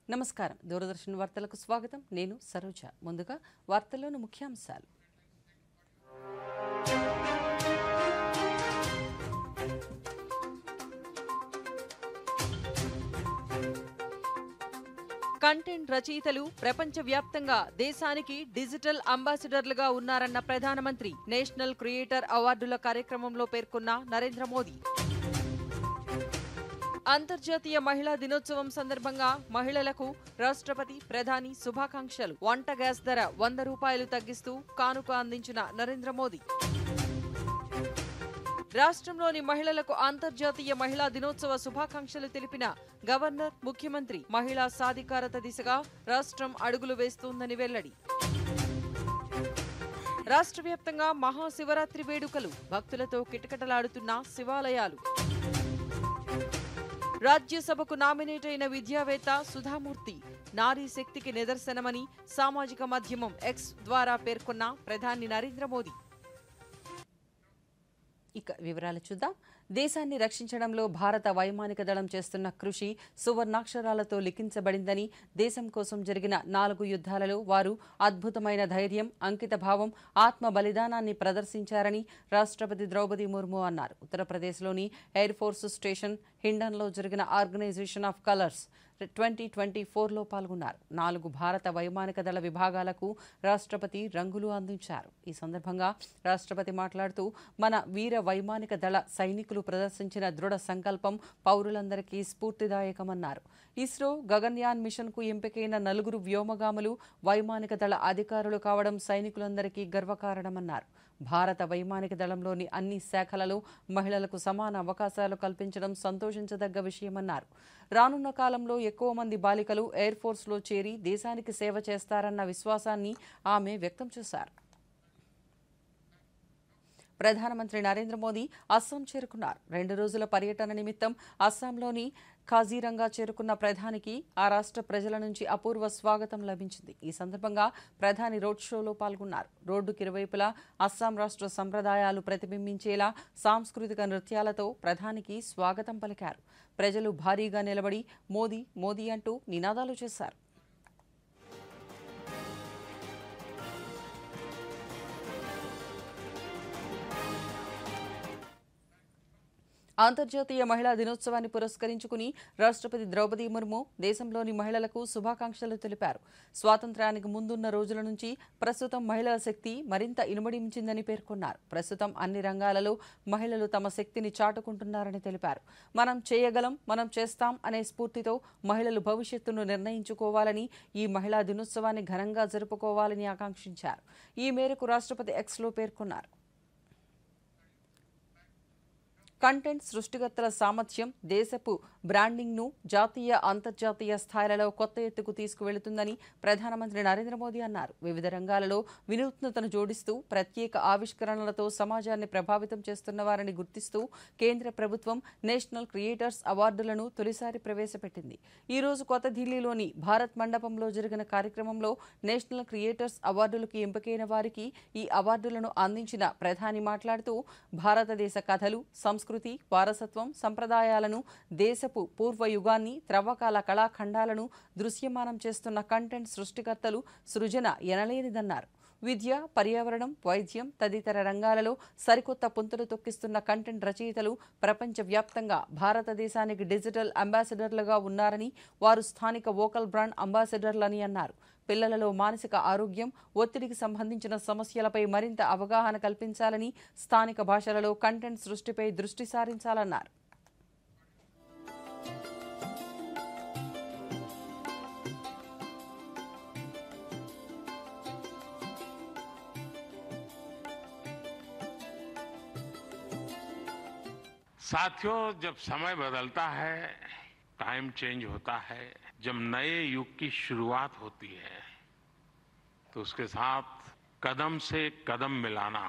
నమస్కారం. దూరదర్శన్ వార్తలకు స్వాగతం. నేను సరోజ. ముందుగా వార్తల్లోని ముఖ్యాంశాలు. కంటెంట్ రచయితలు ప్రపంచవ్యాప్తంగా దేశానికి డిజిటల్ అంబాసిడర్లుగా ఉన్నారన్న ప్రధానమంత్రి. నేషనల్ క్రియేటర్ అవార్డుల కార్యక్రమంలో పేర్కొన్న నరేంద్ర మోదీ. అంతర్జాతీయ మహిళా దినోత్సవం సందర్భంగా మహిళలకు రాష్ట్రపతి, ప్రధాని శుభాకాంక్షలు. వంట గ్యాస్ ధర 100 రూపాయలు తగ్గిస్తూ కానుక అందించిన నరేంద్ర మోదీ. రాష్ట్రంలోని మహిళలకు అంతర్జాతీయ మహిళా దినోత్సవ శుభాకాంక్షలు తెలిపిన గవర్నర్, ముఖ్యమంత్రి. మహిళా సాధికారత దిశగా రాష్ట్రం అడుగులు వేస్తోందని వెల్లడి. రాష్ట్ర వ్యాప్తంగా మహాశివరాత్రి వేడుకలు. భక్తులతో కిటకిటలాడుతున్న శివాలయాలు. రాజ్యసభకు నామినేట్ అయిన విద్యావేత్త సుధామూర్తి నారీ శక్తికి నిదర్శనమని సామాజిక మాధ్యమం ఎక్స్ ద్వారా పేర్కొన్న ప్రధాని నరేంద్ర మోదీ. ఇక వివరాలు చూద్దాం. దేశాన్ని రక్షించడంలో భారత వైమానిక దళం చేస్తున్న కృషి సువర్ణాక్షరాలతో లిఖించబడిందని, దేశం కోసం జరిగిన 4 యుద్ధాలలో వారు అద్భుతమైన ధైర్యం, అంకిత భావం, ఆత్మ బలిదానాన్ని ప్రదర్శించారని రాష్ట్రపతి ద్రౌపది ముర్ము అన్నారు. ఉత్తరప్రదేశ్లోని ఎయిర్ ఫోర్స్ స్టేషన్ హిండన్లో జరిగిన ఆర్గనైజేషన్ ఆఫ్ కలర్స్ 2024లో పాల్గొన్నారు. 4 భారత వైమానిక దళ విభాగాలకు రాష్ట్రపతి రంగులు అందించారు. ఈ సందర్భంగా రాష్ట్రపతి మాట్లాడుతూ, మన వీర వైమానిక దళ సైనికులు ప్రదర్శించిన దృఢ సంకల్పం పౌరులందరికీ స్ఫూర్తిదాయకమన్నారు. ఇస్రో గగన్యాన్ మిషన్కు ఎంపికైన 4 వ్యోమగాములు వైమానిక దళ అధికారులు కావడం సైనికులందరికీ గర్వకారణమన్నారు. భారత వైమానిక దళంలోని అన్ని శాఖలలో మహిళలకు సమాన అవకాశాలు కల్పించడం సంతోషించదగ్గ విషయమన్నారు. రానున్న కాలంలో ఎక్కువ మంది బాలికలు ఎయిర్ ఫోర్స్లో చేరి దేశానికి సేవ చేస్తారన్న విశ్వాసాన్ని ఆమె వ్యక్తం చేశారు. ప్రధానమంత్రి నరేంద్ర మోదీ అస్సాం చేరుకున్నారు. 2 రోజుల పర్యటన నిమిత్తం అస్సాంలోని కాజీరంగా చేరుకున్న ప్రధానికి ఆ రాష్ట్ర ప్రజల నుంచి అపూర్వ స్వాగతం లభించింది. ఈ సందర్భంగా ప్రధాని రోడ్ షోలో పాల్గొన్నారు. రోడ్డుకి ఇరువైపులా అస్సాం రాష్ట్ర సంప్రదాయాలు ప్రతిబింబించేలా సాంస్కృతిక నృత్యాలతో ప్రధానికి స్వాగతం పలికారు. ప్రజలు భారీగా నిలబడి మోదీ మోదీ అంటూ నినాదాలు చేశారు. అంతర్జాతీయ మహిళా దినోత్సవాన్ని పురస్కరించుకుని రాష్ట్రపతి ద్రౌపది ముర్ము దేశంలోని మహిళలకు శుభాకాంక్షలు తెలిపారు. స్వాతంత్ర్యానికి ముందున్న రోజుల నుంచి ప్రస్తుతం మహిళల శక్తి మరింత ఇనుమడించిందని పేర్కొన్నారు. ప్రస్తుతం అన్ని రంగాలలో మహిళలు తమ శక్తిని చాటుకుంటున్నారని తెలిపారు. మనం చేయగలం, మనం చేస్తాం అనే స్ఫూర్తితో మహిళలు భవిష్యత్తును నిర్ణయించుకోవాలని, ఈ మహిళా దినోత్సవాన్ని ఘనంగా జరుపుకోవాలని ఆకాంక్షించారు. ఈ మేరకు రాష్ట్రపతి ఎక్స్లో పేర్కొన్నారు. కంటెంట్ సృష్టికర్తల సామర్థ్యం దేశపు బ్రాండింగ్ను జాతీయ, అంతర్జాతీయ స్థాయిలలో కొత్త ఎత్తుకు తీసుకువెళుతుందని ప్రధానమంత్రి నరేంద్ర మోదీ అన్నారు. వివిధ రంగాలలో వినూత్నతను జోడిస్తూ ప్రత్యేక ఆవిష్కరణలతో సమాజాన్ని ప్రభావితం చేస్తున్న వారిని గుర్తిస్తూ కేంద్ర ప్రభుత్వం నేషనల్ క్రియేటర్స్ అవార్డులను తొలిసారి ప్రవేశపెట్టింది. ఈ రోజు కొత్త ఢిల్లీలోని భారత్ మండపంలో జరిగిన కార్యక్రమంలో నేషనల్ క్రియేటర్స్ అవార్డులకు ఎంపికైన వారికి ఈ అవార్డులను అందించిన ప్రధాని మాట్లాడుతూ, భారతదేశ కథలు, సంస్కృతి, వారసత్వం, సంప్రదాయాలను, దేశపు పూర్వయుగాన్ని, త్రవ్వకాల కళాఖండాలను దృశ్యమానం చేస్తున్న కంటెంట్ సృష్టికర్తలు సృజన ఎనలేనిదన్నారు. విద్య, పర్యావరణం, వైద్యం తదితర రంగాలలో సరికొత్త పుంతలు తొక్కిస్తున్న కంటెంట్ రచయితలు ప్రపంచవ్యాప్తంగా భారతదేశానికి డిజిటల్ అంబాసిడర్లుగా ఉన్నారని, వారు స్థానిక వోకల్ బ్రాండ్ అంబాసిడర్లని అన్నారు. పిల్లలలో మానసిక ఆరోగ్యం, ఒత్తిడికి సంబంధించిన సమస్యలపై మరింత అవగాహన కల్పించాలని, స్థానిక భాషలలో కంటెంట్ సృష్టిపై దృష్టి సారించాలన్నారు. साथियों, जब समय बदलता है, टाइम चेंज होता है, जब नए युग की शुरुआत होती है तो उसके साथ कदम से कदम मिलाना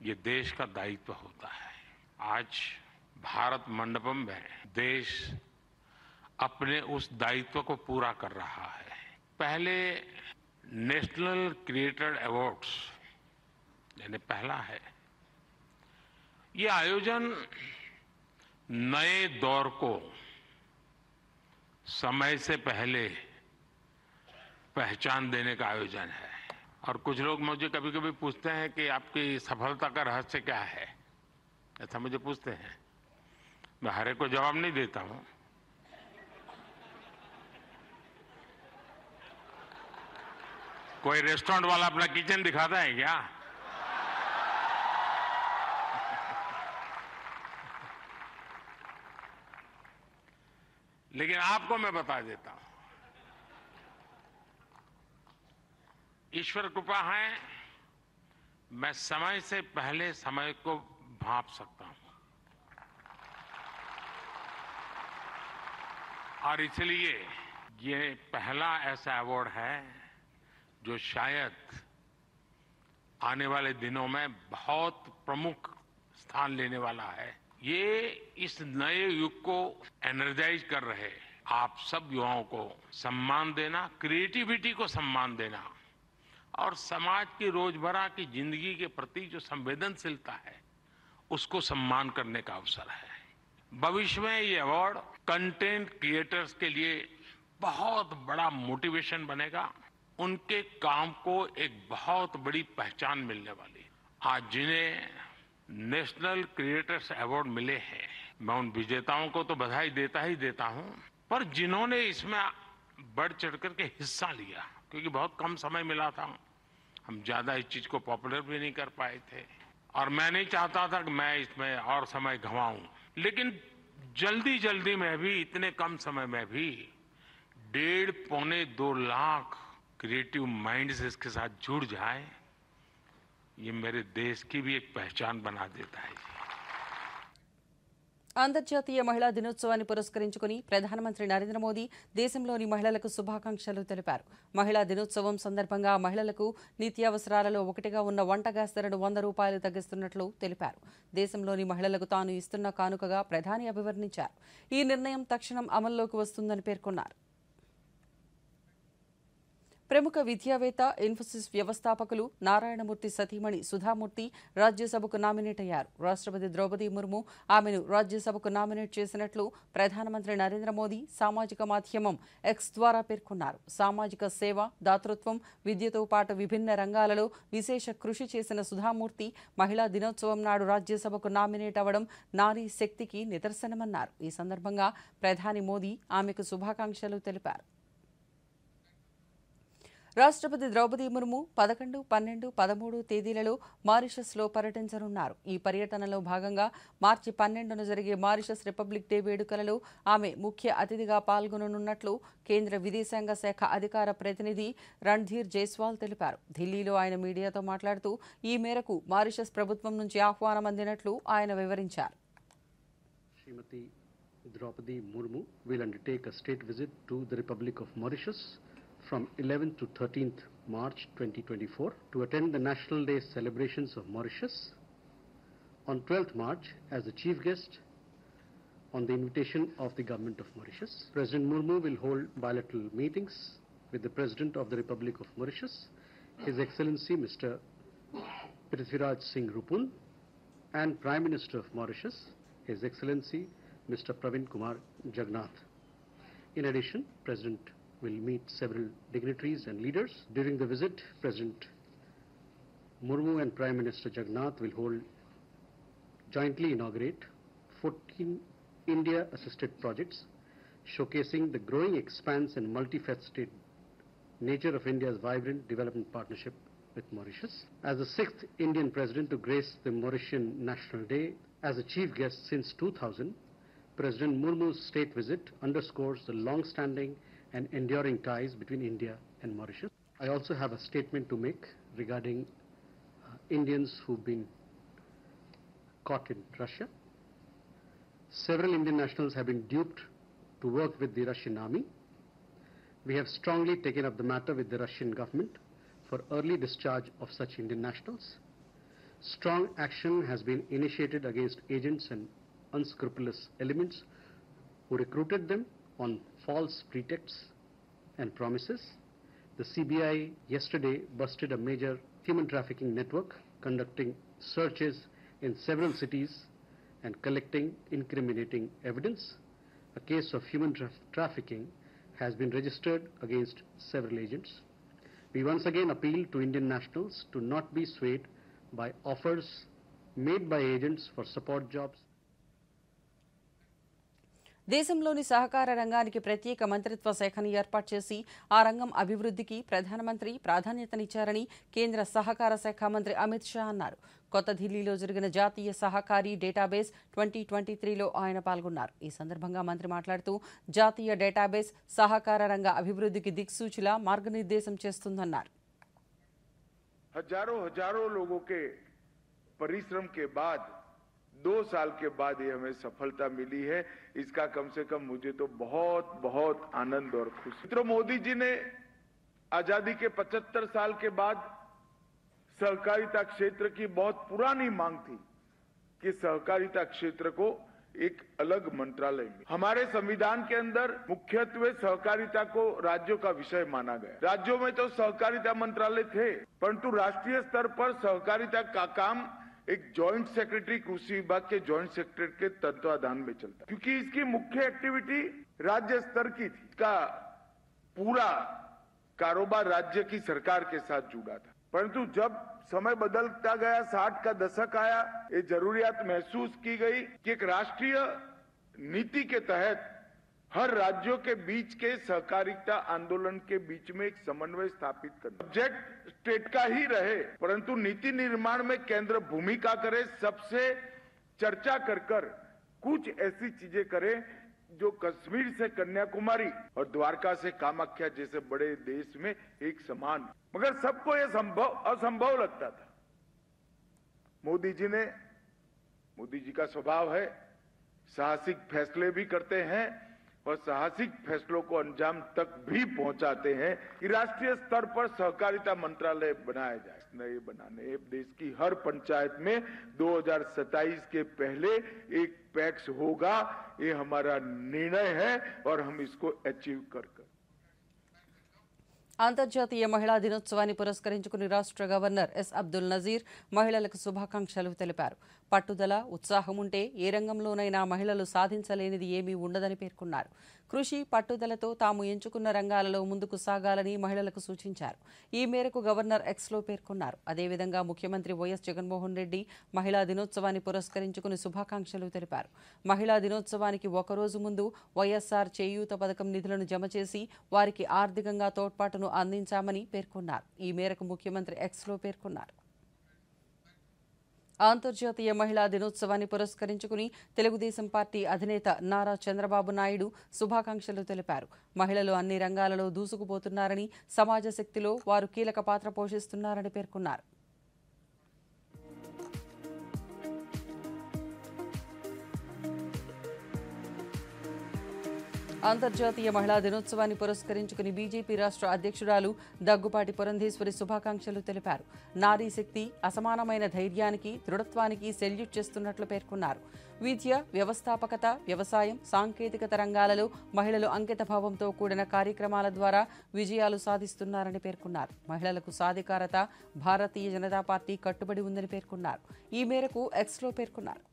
ये देश का दायित्व होता है। आज भारत मंडपम में देश अपने उस दायित्व को पूरा कर रहा है। पहले नेशनल क्रिएटर अवार्ड्स यानी पहला है, ये आयोजन नए दौर को समय से पहले पहचान देने का आयोजन है। और कुछ लोग मुझे कभी कभी पूछते हैं कि आपकी सफलता का रहस्य क्या है, ऐसा मुझे पूछते हैं। मैं हर एक को जवाब नहीं देता हूं। कोई रेस्टोरेंट वाला अपना किचन दिखाता है क्या? लेकिन आपको मैं बता देता हूं, ईश्वर कृपा है, मैं समय से पहले समय को भांप सकता हूं। और इसलिए ये पहला ऐसा अवार्ड है जो शायद आने वाले दिनों में बहुत प्रमुख स्थान लेने वाला है। ये इस नए युग को एनर्जाइज कर रहे आप सब युवाओं को सम्मान देना, क्रिएटिविटी को सम्मान देना और समाज की रोजमर्रा की जिंदगी के प्रति जो संवेदनशीलता है उसको सम्मान करने का अवसर है। भविष्य में ये अवार्ड कंटेंट क्रिएटर्स के लिए बहुत बड़ा मोटिवेशन बनेगा, उनके काम को एक बहुत बड़ी पहचान मिलने वाली है। आज जिन्हें नेशनल क्रिएटर्स अवार्ड मिले हैं, मैं उन विजेताओं को तो बधाई देता ही देता हूं, पर जिन्होंने इसमें बढ़ चढ़ करके हिस्सा लिया, क्योंकि बहुत कम समय मिला था, हम ज्यादा इस चीज को पॉपुलर भी नहीं कर पाए थे और मैं नहीं चाहता था कि मैं इसमें और समय गंवाऊं, लेकिन जल्दी जल्दी में भी, इतने कम समय में भी 1.5-2 लाख क्रिएटिव माइंड्स इसके साथ जुड़ जाए, ये मेरे देश की भी एक पहचान बना देता है। అంతర్జాతీయ మహిళా దినోత్సవాన్ని పురస్కరించుకుని ప్రధానమంత్రి నరేంద్ర మోదీ దేశంలోని మహిళలకు శుభాకాంక్షలు తెలిపారు. మహిళా దినోత్సవం సందర్భంగా మహిళలకు నిత్యావసరాలలో ఒకటిగా ఉన్న వంట గ్యాస్ ధరను ₹100 తగ్గిస్తున్నట్లు తెలిపారు. దేశంలోని మహిళలకు తాను ఇస్తున్న కానుకగా ప్రధాని అభివర్ణించారు. ఈ నిర్ణయం తక్షణం అమల్లోకి వస్తుందని పేర్కొన్నారు. ప్రముఖ విద్యావేత్త, ఇన్ఫోసిస్ వ్యవస్థాపకులు నారాయణమూర్తి సతీమణి సుధామూర్తి రాజ్యసభకు నామినేట్ అయ్యారు. రాష్ట్రపతి ద్రౌపది ముర్ము ఆమెను రాజ్యసభకు నామినేట్ చేసినట్లు ప్రధానమంత్రి నరేంద్ర మోదీ సామాజిక మాధ్యమం ఎక్స్ ద్వారా పేర్కొన్నారు. సామాజిక సేవ, దాతృత్వం, విద్యతో పాటు విభిన్న రంగాలలో విశేష కృషి చేసిన సుధామూర్తి మహిళా దినోత్సవం నాడు రాజ్యసభకు నామినేట్ అవ్వడం నారీ శక్తికి నిదర్శనమన్నారు. ఈ సందర్భంగా ప్రధాని మోదీ ఆమెకు శుభాకాంక్షలు తెలిపారు. రాష్ట్రపతి ద్రౌపది ముర్ము 11, 12, 13 తేదీలలో మారిషస్లో పర్యటించనున్నారు. ఈ పర్యటనలో భాగంగా మార్చి 12న జరిగే మారిషస్ రిపబ్లిక్ డే వేడుకలలో ఆమె ముఖ్య అతిథిగా పాల్గొననున్నట్లు కేంద్ర విదేశాంగ శాఖ అధికార ప్రతినిధి రణ్ధీర్ జైస్వాల్ తెలిపారు. ఢిల్లీలో ఆయన మీడియాతో మాట్లాడుతూ ఈ మేరకు మారిషస్ ప్రభుత్వం నుంచి ఆహ్వానం అందినట్లు ఆయన వివరించారు. శ్రీమతి Draupadi Murmu will undertake a state visit to the Republic of Mauritius from 11th to 13th March 2024 to attend the National Day celebrations of Mauritius. On 12th March, as the chief guest, on the invitation of the government of Mauritius, President Murmu will hold bilateral meetings with the President of the Republic of Mauritius, His Excellency Mr. Prithviraj Singh Rupun, and Prime Minister of Mauritius, His Excellency Mr. Pravin Kumar Jagannath. In addition, President will meet several dignitaries and leaders. During the visit, President Murmu and Prime Minister Jagannath will jointly inaugurate 14 India-assisted projects showcasing the growing expanse and multifaceted nature of India's vibrant development partnership with Mauritius. As the 6th Indian president to grace the Mauritian National Day as a chief guest since 2000, President Murmu's state visit underscores the long-standing and enduring ties between India and Mauritius. I also have a statement to make regarding Indians who've been caught in Russia. Several Indian nationals have been duped to work with the Russian army. We have strongly taken up the matter with the Russian government for early discharge of such Indian nationals. Strong action has been initiated against agents and unscrupulous elements who recruited them on false pretexts and promises. The CBI yesterday busted a major human trafficking network, conducting searches in several cities and collecting incriminating evidence. A case of human trafficking has been registered against several agents. We once again appeal to Indian nationals to not be swayed by offers made by agents for support jobs. దేశంలోని సహకార రంగానికి ప్రత్యేక మంత్రిత్వ శాఖను ఏర్పాటు చేసి ఆ రంగం అభివృద్ధికి ప్రధానమంత్రి ప్రాధాన్యతనిచ్చారని కేంద్ర సహకార శాఖ మంత్రి అమిత్ షా అన్నారు. కొత్త ఢిల్లీలో జరిగిన జాతీయ సహకారీ డేటాబేస్ 2023లో ఆయన పాల్గొన్నారు. ఈ సందర్భంగా మంత్రి మాట్లాడుతూ జాతీయ డేటాబేస్ సహకార రంగ అభివృద్ధికి దిక్సూచిలా మార్గనిర్దేశం చేస్తుందన్నారు. हजारों लोगों के परिश्रम के बाद 2 साल के बाद ये हमें सफलता मिली है. इसका कम से कम मुझे तो बहुत आनंद और खुशी. मित्रों, मोदी जी ने आजादी के 75 साल के बाद सहकारिता क्षेत्र की बहुत पुरानी मांग थी कि सहकारिता क्षेत्र को एक अलग मंत्रालय में. हमारे संविधान के अंदर मुख्यत्वे सहकारिता को राज्यों का विषय माना गया. राज्यों में तो सहकारिता मंत्रालय थे, परंतु राष्ट्रीय स्तर पर सहकारिता का काम एक जॉइंट सेक्रेटरी कृषि विभाग के जॉइंट सेक्रेटरी के तत्वाधान में चलता, क्योंकि इसकी मुख्य एक्टिविटी राज्य स्तर की थी. इसका पूरा कारोबार राज्य की सरकार के साथ जुड़ा था. परंतु जब समय बदलता गया, 60 का दशक आया, ये जरूरियात महसूस की गई कि एक राष्ट्रीय नीति के तहत हर राज्यों के बीच के सहकारिता आंदोलन के बीच में एक समन्वय स्थापित करना. सब्जेक्ट स्टेट का ही रहे, परंतु नीति निर्माण में केंद्र भूमिका करे, सबसे चर्चा कर कुछ ऐसी चीजें करे जो कश्मीर से कन्याकुमारी और द्वारका से कामाख्या जैसे बड़े देश में एक समान. मगर सबको यह असंभव लगता था. मोदी जी का स्वभाव है, साहसिक फैसले भी करते हैं और साहसिक फैसलों को अंजाम तक भी पहुंचाते हैं कि राष्ट्रीय स्तर पर सहकारिता मंत्रालय बनाया जाए. नए बनाने देश की हर पंचायत में 2027 के पहले एक पैक्स होगा, ये हमारा निर्णय है और हम इसको अचीव कर. అంతర్జాతీయ మహిళా దినోత్సవాన్ని పురస్కరించుకుని రాష్ట్ర గవర్నర్ ఎస్ అబ్దుల్ నజీర్ మహిళలకు శుభాకాంక్షలు తెలిపారు. పట్టుదల, ఉత్సాహం ఉంటే ఏ రంగంలోనైనా మహిళలు సాధించలేనిది ఏమీ ఉండదని పేర్కొన్నారు. కృషి, పట్టుదలతో తాము ఎంచుకున్న రంగాలలో ముందుకు సాగాలని మహిళలకు సూచించారు. ఈ మేరకు గవర్నర్ ఎక్స్లో పేర్కొన్నారు. అదేవిధంగా ముఖ్యమంత్రి వైఎస్ జగన్మోహన్ రెడ్డి మహిళా దినోత్సవాన్ని పురస్కరించుకుని శుభాకాంక్షలు తెలిపారు. మహిళా దినోత్సవానికి ఒకరోజు ముందు వైఎస్ఆర్ చేయూత పథకం నిధులను జమ చేసి వారికి ఆర్థికంగా తోడ్పాటును అందించామని పేర్కొన్నారు. ఈ మేరకు ముఖ్యమంత్రి ఎక్స్లో పేర్కొన్నారు. అంతర్జాతీయ మహిళా దినోత్సవాన్ని పురస్కరించుకుని తెలుగుదేశం పార్టీ అధినేత నారా చంద్రబాబు నాయుడు శుభాకాంక్షలు తెలిపారు. మహిళలు అన్ని రంగాలలో దూసుకుపోతున్నారని, సమాజ శక్తిలో వారు కీలక పాత్ర పోషిస్తున్నారని పేర్కొన్నారు. అంతర్జాతీయ మహిళా దినోత్సవాన్ని పురస్కరించుకుని బీజేపీ రాష్ట్ర అధ్యక్షురాలు దగ్గుపాటి పురంధేశ్వరి శుభాకాంక్షలు తెలిపారు. నారీ శక్తి అసమానమైన ధైర్యానికి, దృఢత్వానికి సెల్యూట్ చేస్తున్నట్లు పేర్కొన్నారు. విద్య, వ్యవస్థాపకత, వ్యవసాయం, సాంకేతికత రంగాలలో మహిళలు అంకితభావంతో కూడిన కార్యక్రమాల ద్వారా విజయాలు సాధిస్తున్నారని పేర్కొన్నారు. మహిళలకు సాధికారత భారతీయ జనతా పార్టీ కట్టుబడి ఉందని పేర్కొన్నారు. ఈ మేరకు ఎక్స్లో పేర్కొన్నారు.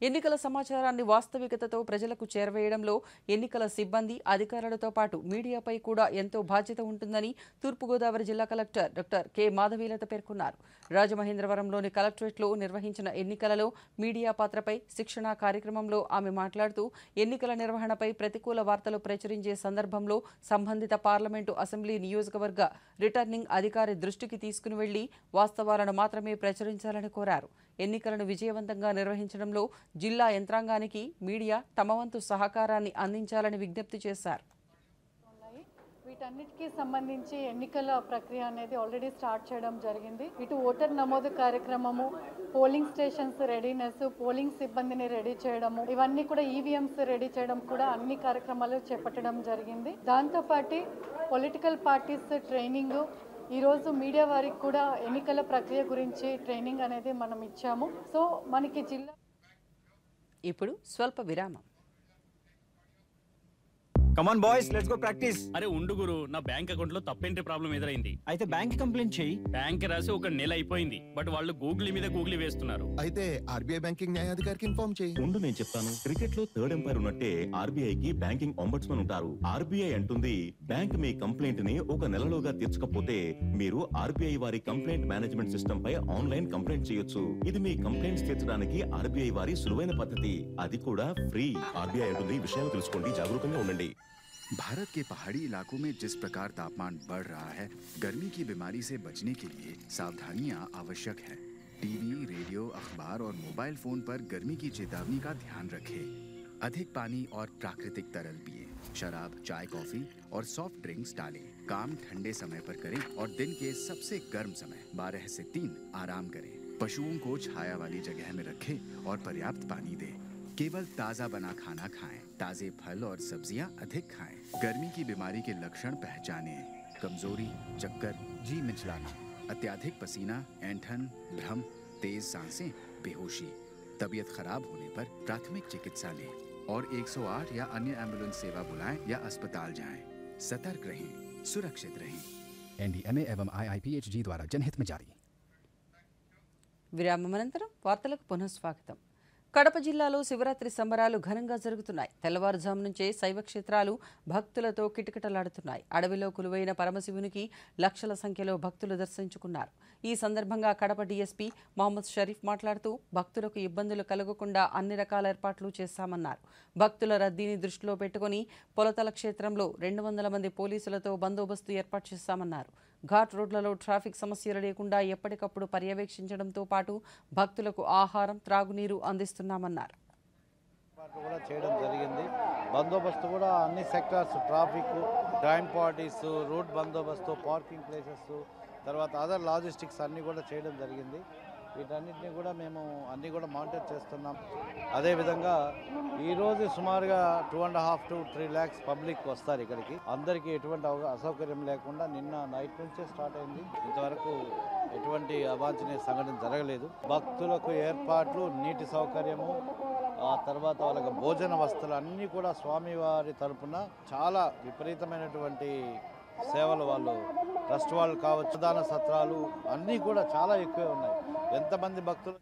ఎన్నికల సమాచారాన్ని వాస్తవికతతో ప్రజలకు చేరవేయడంలో ఎన్నికల సిబ్బంది, అధికారులతో పాటు మీడియాపై కూడా ఎంతో బాధ్యత ఉంటుందని తూర్పుగోదావరి జిల్లా కలెక్టర్ డాక్టర్ కె మాధవీలత పేర్కొన్నారు. రాజమహేంద్రవరంలోని కలెక్టరేట్లో నిర్వహించిన ఎన్నికలలో మీడియా పాత్రపై శిక్షణా కార్యక్రమంలో ఆమె మాట్లాడుతూ ఎన్నికల నిర్వహణపై ప్రతికూల వార్తలు ప్రచురించే సందర్భంలో సంబంధిత పార్లమెంటు, అసెంబ్లీ నియోజకవర్గ రిటర్నింగ్ అధికారి దృష్టికి తీసుకుని వెళ్లి వాస్తవాలను మాత్రమే ప్రచురించాలని కోరారు. ఎన్నికలను విజయవంతంగా నిర్వహించడంలో జిల్లా యంత్రాంగానికి మీడియా తమ వంతు సహకారాన్ని అందించాలని విజ్ఞప్తి చేశారు. వీటన్నిటికీ సంబంధించి ఎన్నికల ప్రక్రియ అనేది ఆల్రెడీ స్టార్ట్ చేయడం జరిగింది. ఇటు ఓటర్ నమోదు కార్యక్రమము, పోలింగ్ స్టేషన్స్ రెడీనెస్, పోలింగ్ సిబ్బందిని రెడీ చేయడము, ఇవన్నీ కూడా ఈవీఎంస్ రెడీ చేయడం కూడా అన్ని కార్యక్రమాలు చేపట్టడం జరిగింది. దాంతోపాటు పొలిటికల్ పార్టీస్ ట్రైనింగ్, ఈరోజు మీడియా వారికి కూడా ఎన్నికల ప్రక్రియ గురించి ట్రైనింగ్ అనేది మనం ఇచ్చాము. సో మనకి జిల్లా ఇప్పుడు స్వల్ప విరామం. Come on boys, let's go practice. అరే ఉండు గురు, నా బ్యాంక్ అకౌంట్ లో తప్పేంటి ప్రాబ్లం ఎదురైంది. అయితే బ్యాంక్ కంప్లైంట్ చేయి. బ్యాంక్ రాసి 1 నెల అయిపోయింది, బట్ వాళ్ళు గూగుల్ మీద గూగుల్ వేస్తున్నారు. అయితే ఆర్బీఐ బ్యాంకింగ్ న్యాయాధికారికి ఇన్ఫార్మ్ చేయి. ఉండు నేను చెప్తాను. క్రికెట్ లో థర్డ్ ఎంపైర్ ఉన్నట్టే ఆర్బీఐ కి బ్యాంకింగ్ అంబడ్స్మన్ ఉంటారు. ఆర్బీఐ అంటుంది బ్యాంక్ మీ కంప్లైంట్ ని 1 నెలలోగా తీర్చకపోతే మీరు ఆర్బీఐ వారి కంప్లైంట్ మేనేజ్మెంట్ సిస్టమ్ పై ఆన్లైన్ కంప్లైంట్ చేయొచ్చు. ఇది మీ కంప్లైంట్స్ తీర్చడానికి ఆర్బీఐ వారి సులువైన పద్ధతి, అది కూడా ఫ్రీ. ఆర్బీఐ అంటుంది విషయాలు తెలుసుకోండి, జాగరూకంగా ఉండండి. भारत के पहाड़ी इलाकों में जिस प्रकार तापमान बढ़ रहा है, गर्मी की बीमारी से बचने के लिए सावधानियां आवश्यक है। टीवी, रेडियो, अखबार और मोबाइल फोन पर गर्मी की चेतावनी का ध्यान रखें। अधिक पानी और प्राकृतिक तरल पिए। शराब, चाय, कॉफी और सॉफ्ट ड्रिंक्स टालें। काम ठंडे समय पर करें और दिन के सबसे गर्म समय 12 से 3 आराम करें। पशुओं को छाया वाली जगह में रखें और पर्याप्त पानी दें। केवल ताज़ा बना खाना खाएं। ताज़े फल और सब्जियां अधिक खाएं। गर्मी की बीमारी के लक्षण पहचानें: कमजोरी, चक्कर, जी मिचलाना, अत्याधिक पसीना, ऐंठन, भ्रम, तेज सांसें, बेहोशी। तबीयत खराब होने पर प्राथमिक चिकित्सा लें और 108 या अन्य एम्बुलेंस सेवा बुलाएं या अस्पताल जाएं। सतर्क रहें, सुरक्षित रहें। एनडीएमए एवं IIPHG द्वारा जनहित में जारी। విరామనంతరం వార్తలకు పునఃస్వాగతం. కడప జిల్లాలో శివరాత్రి సంబరాలు ఘనంగా జరుగుతున్నాయి. తెల్లవారుజాము నుంచే శైవ క్షేత్రాలు భక్తులతో కిటకిటలాడుతున్నాయి. అడవిలో కొలువైన పరమశివునికి లక్షల సంఖ్యలో భక్తులు దర్శించుకున్నారు. ఈ సందర్భంగా కడప డీఎస్పీ మహమ్మద్ షరీఫ్ మాట్లాడుతూ భక్తులకు ఇబ్బందులు కలగకుండా అన్ని రకాల ఏర్పాట్లు చేశామన్నారు. భక్తుల రద్దీని దృష్టిలో పెట్టుకుని పొలతల క్షేత్రంలో 200 మంది పోలీసులతో బందోబస్తు ఏర్పాటు చేశామన్నారు. ఘాట్ రోడ్లలో ట్రాఫిక్ సమస్యలు లేకుండా ఎప్పటికప్పుడు పర్యవేక్షించడంతో పాటు భక్తులకు ఆహారం, త్రాగునీరు అందిస్తున్నామన్నారు. కూడా చేయడం జరిగింది. బందోబస్తు కూడా అన్ని sectors, traffic, time parties, route బందోబస్తు, పార్కింగ్ ప్లేసెస్, తర్వాత అదర్ లాజిస్టిక్స్ అన్నీ కూడా చేయడం జరిగింది. వీటన్నిటిని కూడా మేము అన్నీ కూడా మానిటర్ చేస్తున్నాం. అదేవిధంగా ఈరోజు సుమారుగా 2.5 to 3 lakhs పబ్లిక్ వస్తారు ఇక్కడికి. అందరికీ ఎటువంటి అసౌకర్యం లేకుండా నిన్న నైట్ నుంచే స్టార్ట్ అయింది. ఇంతవరకు ఎటువంటి అవాంఛనీయ సంఘటన జరగలేదు. భక్తులకు ఏర్పాట్లు, నీటి సౌకర్యము, ఆ తర్వాత వాళ్ళకి భోజన వస్తువులు అన్నీ కూడా స్వామివారి తరపున చాలా విపరీతమైనటువంటి సేవలు, వాళ్ళు ట్రస్ట్ వాళ్ళు కావచ్చు, దాన సత్రాలు అన్నీ కూడా చాలా ఎక్కువే ఉన్నాయి. ఎంతమంది భక్తులు.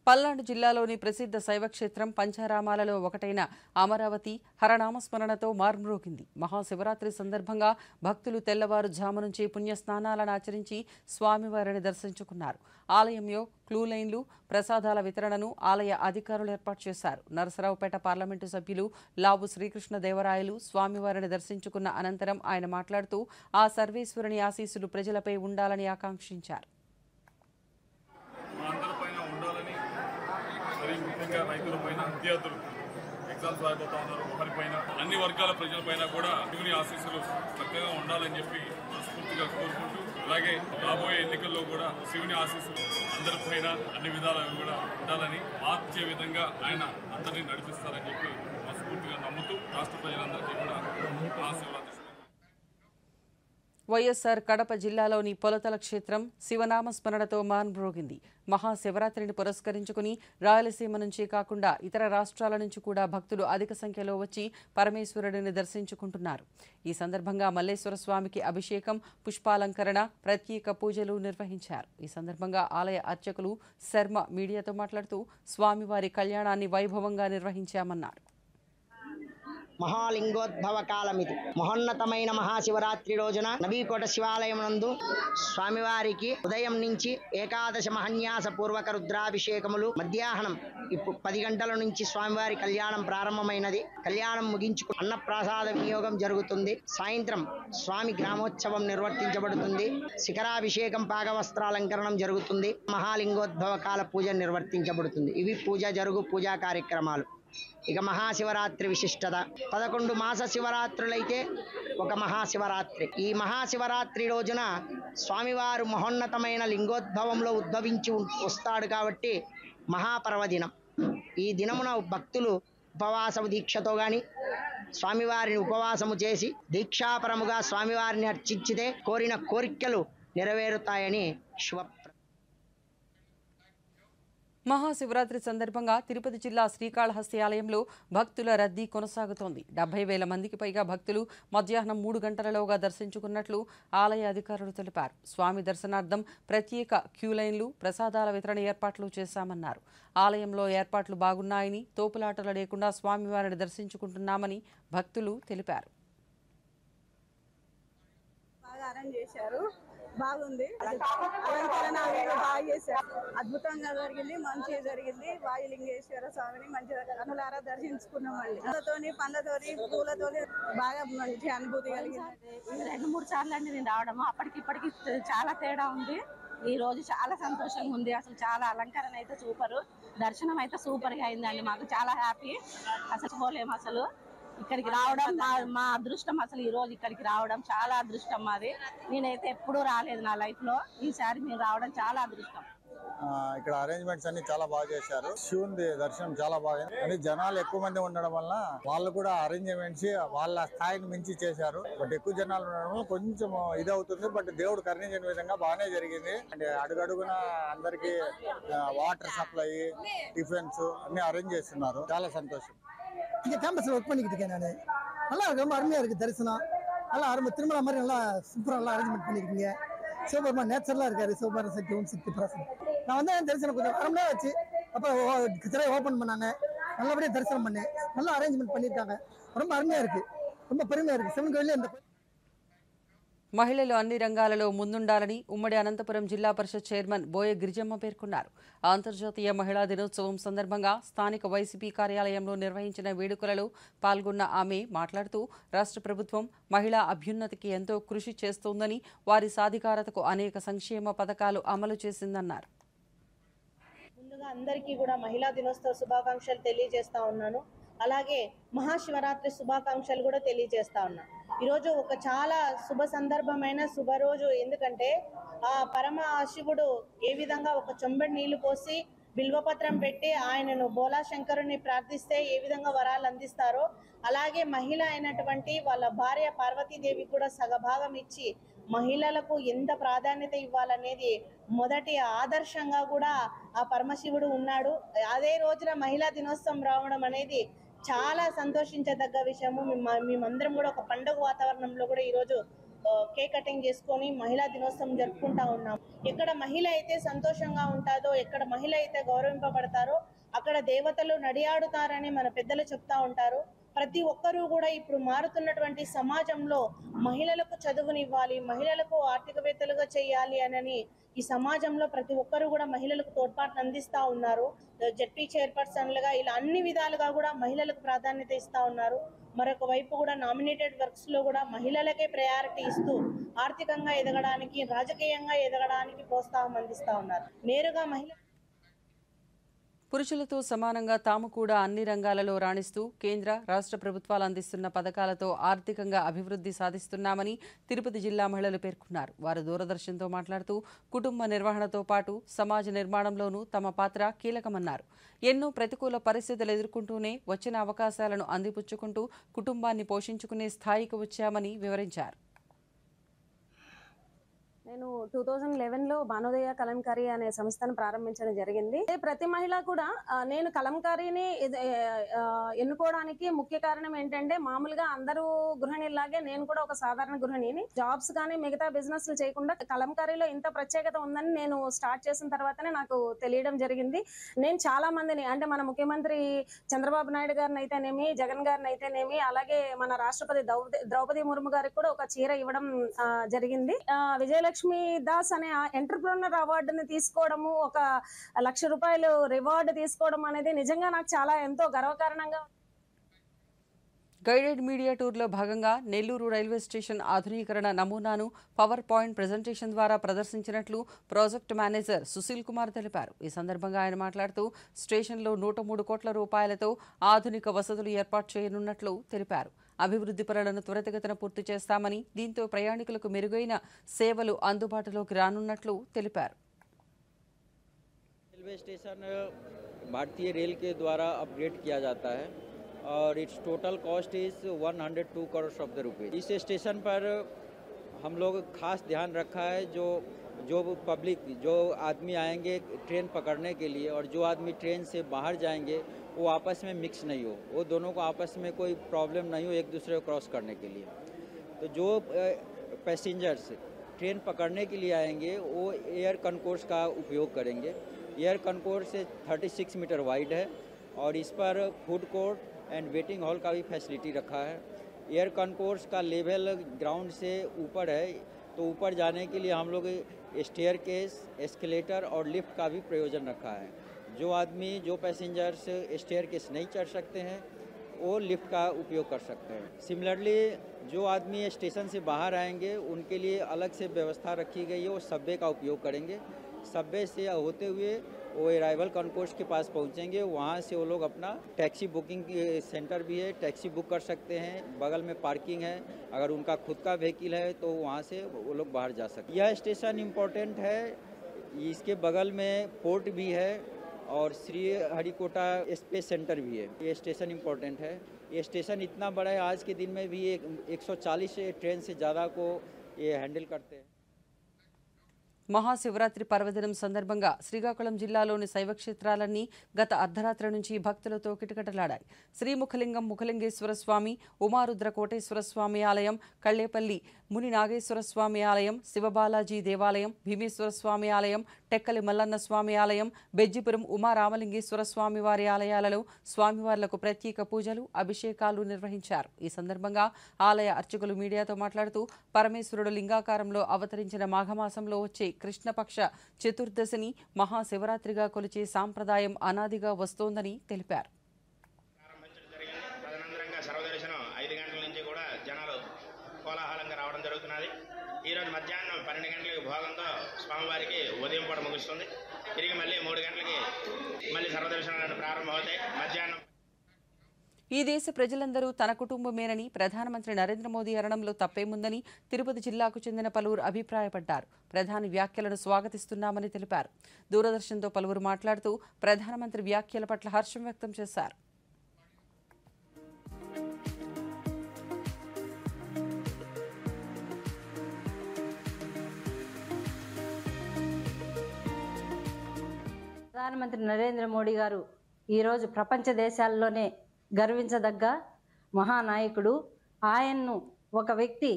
పల్నాడు జిల్లాలోని ప్రసిద్ధ శైవక్షేత్రం పంచారామాలలో ఒకటైన అమరావతి హరనామస్మరణతో మార్మ్రోగింది. మహాశివరాత్రి సందర్భంగా భక్తులు తెల్లవారుజాము నుంచి పుణ్యస్నానాలను ఆచరించి స్వామివారిని దర్శించుకున్నారు. ఆలయంలో క్లూ లైన్లు, ప్రసాదాల వితరణను ఆలయ అధికారులు ఏర్పాటు చేశారు. నరసరావుపేట పార్లమెంటు సభ్యులు లావు శ్రీకృష్ణదేవరాయలు స్వామివారిని దర్శించుకున్న అనంతరం ఆయన మాట్లాడుతూ ఆ సర్వేశ్వరుని ఆశీస్సులు ప్రజలపై ఉండాలని ఆకాంక్షించారు. ముఖ్యంగా రైతుల పైన, విద్యార్థులు ఎగ్జామ్స్ రాయిపోతా ఉన్నారు, వారిపైన, అన్ని వర్గాల ప్రజలపైన కూడా శివుని ఆశీస్సులు చక్కగా ఉండాలని చెప్పి మనస్ఫూర్తిగా కోరుకుంటూ, అలాగే రాబోయే ఎన్నికల్లో కూడా శివుని ఆశీస్సులు అందరిపైన అన్ని విధాలుగా కూడా ఉండాలని, మార్చే విధంగా ఆయన అందరినీ నడిపిస్తారని చెప్పి మనస్ఫూర్తిగా నమ్ముతూ రాష్ట్ర ప్రజలందరికీ కూడా ఆశీర్వాదిస్తారు. వైఎస్ఆర్ కడప జిల్లాలోని పొలతల క్షేత్రం శివనామస్మరణతో మార్మ్రోగింది. మహాశివరాత్రిని పురస్కరించుకుని రాయలసీమ నుంచి కాకుండా ఇతర రాష్ట్రాల నుంచి కూడా భక్తులు అధిక సంఖ్యలో వచ్చి పరమేశ్వరుడిని దర్శించుకుంటున్నారు. ఈ సందర్భంగా మల్లేశ్వర స్వామికి అభిషేకం, పుష్పాలంకరణ, ప్రత్యేక పూజలు నిర్వహించారు. ఈ సందర్భంగా ఆలయ అర్చకులు శర్మ మీడియాతో మాట్లాడుతూ స్వామివారి కళ్యాణాన్ని వైభవంగా నిర్వహించామన్నారు. మహాలింగోద్భవ కాలమిది. మహోన్నతమైన మహాశివరాత్రి రోజున నబీకోట శివాలయం నందు స్వామివారికి ఉదయం నుంచి ఏకాదశ మహన్యాస పూర్వక రుద్రాభిషేకములు, మధ్యాహ్నం 10 గంటల నుంచి స్వామివారి కళ్యాణం ప్రారంభమైనది. కళ్యాణం ముగించుకు అన్నప్రసాద వినియోగం జరుగుతుంది. సాయంత్రం స్వామి గ్రామోత్సవం నిర్వర్తించబడుతుంది. శిఖరాభిషేకం, పాగవస్త్రాలంకరణం జరుగుతుంది. మహాలింగోద్భవ కాల పూజ నిర్వర్తించబడుతుంది. ఇవి పూజా కార్యక్రమాలు. ఇక మహాశివరాత్రి విశిష్టత 11 మాస శివరాత్రులైతే ఒక మహాశివరాత్రి. ఈ మహాశివరాత్రి రోజున స్వామివారు మహోన్నతమైన లింగోద్భవంలో ఉద్భవించి వస్తాడు కాబట్టి మహాపర్వదినం. ఈ దినమున భక్తులు ఉపవాసము దీక్షతో గాని స్వామివారిని ఉపవాసము చేసి దీక్షాపరముగా స్వామివారిని అర్చించితే కోరిన కోరికలు నెరవేరుతాయని శుభ. మహాశివరాత్రి సందర్భంగా తిరుపతి జిల్లా శ్రీకాళహస్తి ఆలయంలో భక్తుల రద్దీ కొనసాగుతోంది. 70,000 మందికి పైగా భక్తులు మధ్యాహ్నం 3 గంటలలోగా దర్శించుకున్నట్లు ఆలయ అధికారులు తెలిపారు. స్వామి దర్శనార్థం ప్రత్యేక క్యూలైన్లు, ప్రసాదాల వితరణ ఏర్పాట్లు చేశామన్నారు. ఆలయంలో ఏర్పాట్లు బాగున్నాయని, తోపులాటలు లేకుండా స్వామివారిని దర్శించుకుంటున్నామని భక్తులు తెలిపారు. బాగుంది, అలంకరణ బాగా చేశారు, అద్భుతంగా జరిగింది, మంచిగా జరిగింది. వాయులింగేశ్వర స్వామిని మంచిగా కనులారా దర్శించుకున్నామండి. పూలతోని, పండ్లతోని, పూలతోని బాగా మంచి అనుభూతి కలిగింది. 2-3 సార్లు అండి నేను రావడము, అప్పటికి చాలా తేడా ఉంది. ఈ రోజు చాలా సంతోషంగా ఉంది. అసలు చాలా అలంకరణ అయితే సూపర్, దర్శనం అయితే సూపర్ గా అయిందండి. మాకు చాలా హ్యాపీ, అసలు పోలేము. అసలు ఇక్కడికి రావడం మా అదృష్టం. అసలు ఈ రోజు ఇక్కడికి రావడం చాలా అదృష్టం మాది. నేనైతే ఎప్పుడూ రాలేదు నా లైఫ్ లో, ఈసారి మేము రావడం చాలా అదృష్టం. ఇక్కడ అరేంజ్మెంట్స్ అన్ని చాలా బాగా చేశారు. శివుని దర్శనం చాలా బాగా, అంటే జనాలు ఎక్కువ మంది ఉండడం వల్ల వాళ్ళు కూడా అరేంజ్మెంట్స్ వాళ్ళ స్థాయిని మించి చేశారు. బట్ ఎక్కువ జనాలు ఉండడం వల్ల కొంచెం ఇది అవుతుంది. బట్ దేవుడు కరుణించిన విధంగా బాగానే జరిగింది. అంటే అడుగడుగున అందరికి వాటర్ సప్లై, టిఫిన్స్ అన్ని అరేంజ్ చేస్తున్నారు. చాలా సంతోషం. இங்கே கேம்பஸில் ஒர்க் பண்ணிக்கிட்டு இருக்கேன் நான். நல்லா ரொம்ப அருமையாக இருக்குது தரிசனம். நல்லா அருமை, திருமண மாதிரி நல்லா சூப்பராக நல்லா அரேஞ்ச்மெண்ட் பண்ணியிருக்கீங்க. சிவபெருமான் நேச்சுரலாக இருக்காரு. சிவபெருமான் சக்தி ஓம் சக்தி பிரசனம். நான் வந்து தரிசனம் கொஞ்சம் அரை மணி நேரம் வச்சு அப்புறம் சிலையை ஓப்பன் பண்ணாங்க. நல்லபடியாக தரிசனம் பண்ணேன். நல்லா அரேஞ்ச்மெண்ட் பண்ணியிருக்காங்க. ரொம்ப அருமையாக இருக்குது, ரொம்ப பெருமையாக இருக்குது. சிவன் கோயிலே இந்த మహిళలు అన్ని రంగాలలో ముందుండాలని ఉమ్మడి అనంతపురం జిల్లా పరిషత్ చైర్మన్ బోయ గిరిజమ్మ పేర్కొన్నారు. అంతర్జాతీయ మహిళా దినోత్సవం సందర్భంగా స్థానిక వైసీపీ కార్యాలయంలో నిర్వహించిన వేడుకలలో పాల్గొన్న ఆమె మాట్లాడుతూ రాష్ట్ర ప్రభుత్వం మహిళా అభ్యున్నతికి ఎంతో కృషి చేస్తోందని, వారి సాధికారతకు అనేక సంక్షేమ పథకాలు అమలు చేసిందన్నారు. ముందుగా అందరికీ కూడా మహిళా దినోత్సవ శుభాకాంక్షలు తెలియజేస్తా ఉన్నాను. అలాగే మహాశివరాత్రి శుభాకాంక్షలు కూడా తెలియజేస్తా ఉన్నాను. ఈరోజు ఒక చాలా శుభ సందర్భమైన శుభ రోజు. ఎందుకంటే ఆ పరమ శివుడు ఏ విధంగా ఒక చెంబెడు నీళ్లు పోసి బిల్వపత్రం పెట్టి ఆయనను బోలా శంకరుని ప్రార్థిస్తే ఏ విధంగా వరాలు అందిస్తారో, అలాగే మహిళ అయినటువంటి వాళ్ళ భార్య పార్వతీదేవి కూడా సగభాగం ఇచ్చి మహిళలకు ఎంత ప్రాధాన్యత ఇవ్వాలనేది మొదటి ఆదర్శంగా కూడా ఆ పరమశివుడు ఉన్నాడు. అదే రోజున మహిళా దినోత్సవం రావడం అనేది చాలా సంతోషించదగ్గ విషయము. మేమందరం కూడా ఒక పండుగ వాతావరణంలో కూడా ఈరోజు కేక్ కటింగ్ చేసుకొని మహిళా దినోత్సవం జరుపుకుంటా ఉన్నాం. ఎక్కడ మహిళ అయితే సంతోషంగా ఉంటుందో, ఎక్కడ మహిళ అయితే గౌరవింపబడతారో అక్కడ దేవతలు నడియాడుతారని మన పెద్దలు చెప్తా ఉంటారు. ప్రతి ఒక్కరూ కూడా ఇప్పుడు మారుతున్నటువంటి సమాజంలో మహిళలకు చదువునివ్వాలి, మహిళలకు ఆర్థికవేత్తలుగా చేయాలి అని ఈ సమాజంలో ప్రతి ఒక్కరూ కూడా మహిళలకు తోడ్పాటును అందిస్తూ ఉన్నారు. జడ్పీ చైర్పర్సన్లుగా ఇలా అన్ని విధాలుగా కూడా మహిళలకు ప్రాధాన్యత ఇస్తూ ఉన్నారు. మరొక వైపు కూడా నామినేటెడ్ వర్క్స్ లో కూడా మహిళలకే ప్రయారిటీ ఇస్తూ ఆర్థికంగా ఎదగడానికి, రాజకీయంగా ఎదగడానికి ప్రోత్సాహం అందిస్తూ ఉన్నారు. నేరుగా మహిళ పురుషులతో సమానంగా తాము కూడా అన్ని రంగాలలో రాణిస్తూ కేంద్ర, రాష్ట్ర ప్రభుత్వాలు అందిస్తున్న పథకాలతో ఆర్థికంగా అభివృద్ధి సాధిస్తున్నామని తిరుపతి జిల్లా మహిళలు పేర్కొన్నారు. వారు దూరదర్శన్తో మాట్లాడుతూ కుటుంబ నిర్వహణతో పాటు సమాజ నిర్మాణంలోనూ తమ పాత్ర కీలకమన్నారు. ఎన్నో ప్రతికూల పరిస్థితులు ఎదుర్కొంటూనే వచ్చిన అవకాశాలను అందిపుచ్చుకుంటూ కుటుంబాన్ని పోషించుకునే స్థాయికి వచ్చామని వివరించారు. నేను 2011లో భానోదయ కలంకారీ అనే సంస్థను ప్రారంభించడం జరిగింది. ప్రతి మహిళ కూడా నేను కలంకారీని ఎన్నుకోవడానికి ముఖ్య కారణం ఏంటంటే, మామూలుగా అందరూ గృహిణిలాగే నేను కూడా ఒక సాధారణ గృహిణిని. జాబ్స్ కానీ మిగతా బిజినెస్లు చేయకుండా కలంకారీలో ఇంత ప్రత్యేకత ఉందని నేను స్టార్ట్ చేసిన తర్వాతనే నాకు తెలియడం జరిగింది. నేను చాలా మందిని, అంటే మన ముఖ్యమంత్రి చంద్రబాబు నాయుడు గారిని అయితేనేమి, జగన్ గారిని అయితేనేమి, అలాగే మన రాష్ట్రపతి ద్రౌపది ముర్ము గారికి కూడా ఒక చీర ఇవ్వడం జరిగింది. విజయలక్ష్మి దాస్ అనే ఎంటర్ప్రెన్యూర్ అవార్డుని తీసుకోవడము, ఒక ₹1,00,000 రివార్డు తీసుకోవడం అనేది నిజంగా నాకు చాలా ఎంతో గర్వకారణంగా. గైడెడ్ మీడియా టూర్లో భాగంగా నెల్లూరు రైల్వే స్టేషన్ ఆధునీకరణ నమూనాను పవర్ పాయింట్ ప్రజెంటేషన్ ద్వారా ప్రదర్శించినట్లు ప్రాజెక్ట్ మేనేజర్ సుశీల్ కుమార్ తెలిపారు. ఈ సందర్భంగా ఆయన మాట్లాడుతూ స్టేషన్లో ₹103 కోట్ల ఆధునిక వసతులు ఏర్పాటు చేయనున్నట్లు తెలిపారు. అభివృద్ధి పనులను త్వరితగతిన పూర్తి చేస్తామని, దీంతో ప్రయాణికులకు మెరుగైన సేవలు అందుబాటులోకి రానున్నట్లు తెలిపారు. रेलवे स्टेशन भारतीय रेल के द्वारा अपग्रेड किया जाता है और it's total cost is 102 crore of the rupees. इस स्टेशन पर हम लोग खास ध्यान रखा है जो जो पब्लिक जो आदमी आएंगे ट्रेन पकड़ने के लिए और जो आदमी ट्रेन से बाहर जाएंगे वो आपस में मिक्स नहीं हो, वो दोनों को आपस में कोई प्रॉब्लम नहीं हो एक दूसरे को क्रॉस करने के लिए। तो जो पैसेंजर्स ट्रेन पकड़ने के लिए आएंगे वो एयर कंकोर्स का उपयोग करेंगे। एयर कंकोर्स 36 मीटर वाइड है और इस पर food court and waiting hall का भी फैसिलिटी रखा है। एयर कंकोर्स का लेवल ग्राउंड से ऊपर है, तो ऊपर जाने के लिए हम लोग स्टेयर केस, एस्केलेटर और लिफ्ट का भी प्रयोजन रखा है। जो पैसेंजर्स स्टेयर केस नहीं चढ़ सकते हैं वो लिफ्ट का उपयोग कर सकते हैं। सिमिलरली जो आदमी स्टेशन से बाहर आएंगे उनके लिए अलग से व्यवस्था रखी गई है, वो सबवे का उपयोग करेंगे। सबवे से होते हुए वो अराइवल कॉन्कोर्स के पास पहुंचेंगे, वहां से वो लोग अपना टैक्सी बुकिंग सेंटर भी है, टैक्सी बुक कर सकते हैं, बगल में पार्किंग है, अगर उनका खुद का व्हीकल है तो वहां से वो लोग बाहर जा सकते हैं। यह स्टेशन इम्पोर्टेंट है, इसके बगल में पोर्ट भी है और श्री हरिकोटा स्पेस सेंटर भी है। ये स्टेशन इम्पोर्टेंट है। ये स्टेशन इतना बड़ा है, आज के दिन में भी 140 ट्रेन से ज़्यादा को ये हैंडल करते हैं। మహాశివరాత్రి పర్వదినం సందర్భంగా శ్రీకాకుళం జిల్లాలోని శైవ క్షేత్రాలన్నీ గత అర్ధరాత్రి నుంచి భక్తులతో కిటకిటలాడాయి. శ్రీముఖలింగం ముఖలింగేశ్వర స్వామి, ఉమారుద్ర కోటేశ్వర స్వామి ఆలయం, కళ్లేపల్లి ముని నాగేశ్వర స్వామి ఆలయం, శివబాలాజీ దేవాలయం, భీమేశ్వర స్వామి ఆలయం, టెక్కలి మల్లన్న స్వామి ఆలయం, బెజ్జిపురం ఉమారామలింగేశ్వర స్వామి వారి ఆలయాలలో స్వామివార్లకు ప్రత్యేక పూజలు, అభిషేకాలు నిర్వహించారు. ఈ సందర్భంగా ఆలయ అర్చకులు మీడియాతో మాట్లాడుతూ పరమేశ్వరుడు లింగాకారంలో అవతరించిన మాఘమాసంలో వచ్చే కృష్ణపక్ష చతుర్దశిని మహాశివరాత్రిగా కొలిచే సాంప్రదాయం అనాదిగా వస్తోందని తెలిపారు. సర్వదర్శనం 5 గంటల నుంచి కూడా జనాలు కోలాహలంగా రావడం జరుగుతున్నది. ఈరోజు మధ్యాహ్నం 12 గంటలకు భోగంతో స్వామివారికి ఉదయం పూట ముగుస్తుంది. తిరిగి మళ్ళీ 3 గంటలకి మళ్ళీ సర్వదర్శనాలు ప్రారంభమవుతాయి. మధ్యాహ్నం ఈ దేశ ప్రజలందరూ తన కుటుంబమేనని ప్రధానమంత్రి నరేంద్ర మోదీ అనడంలో తప్పేముందని తిరుపతి జిల్లాకు చెందిన పలువురు అభిప్రాయపడ్డారు. ప్రధాని వ్యాఖ్యలను స్వాగతిస్తున్నామని తెలిపారు. దూరదర్శన్తో పలువురు మాట్లాడుతూ ప్రధానమంత్రి వ్యాఖ్యల పట్ల హర్షం వ్యక్తం చేశారు. ప్రధానమంత్రి నరేంద్ర మోడీ గారు ఈరోజు ప్రపంచ దేశాల్లోనే గర్వించదగ్గ మహానాయకుడు. ఆయన్ను ఒక వ్యక్తి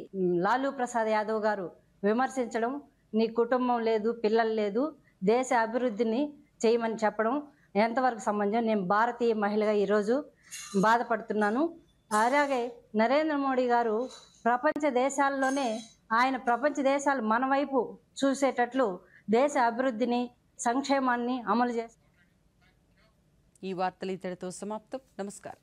లాలూ ప్రసాద్ యాదవ్ గారు విమర్శించడం, నీ కుటుంబం లేదు, పిల్లలు లేదు, దేశ అభివృద్ధిని చేయమని చెప్పడం ఎంతవరకు సంబంధం? నేను భారతీయ మహిళగా ఈరోజు బాధపడుతున్నాను. అలాగే నరేంద్ర మోడీ గారు ప్రపంచ దేశాల్లోనే ప్రపంచ దేశాలు మన వైపు చూసేటట్లు దేశ అభివృద్ధిని, సంక్షేమాన్ని అమలు చేస్తారు. ఈ వార్తలు ఇతడితో సమాప్తం. నమస్కారం.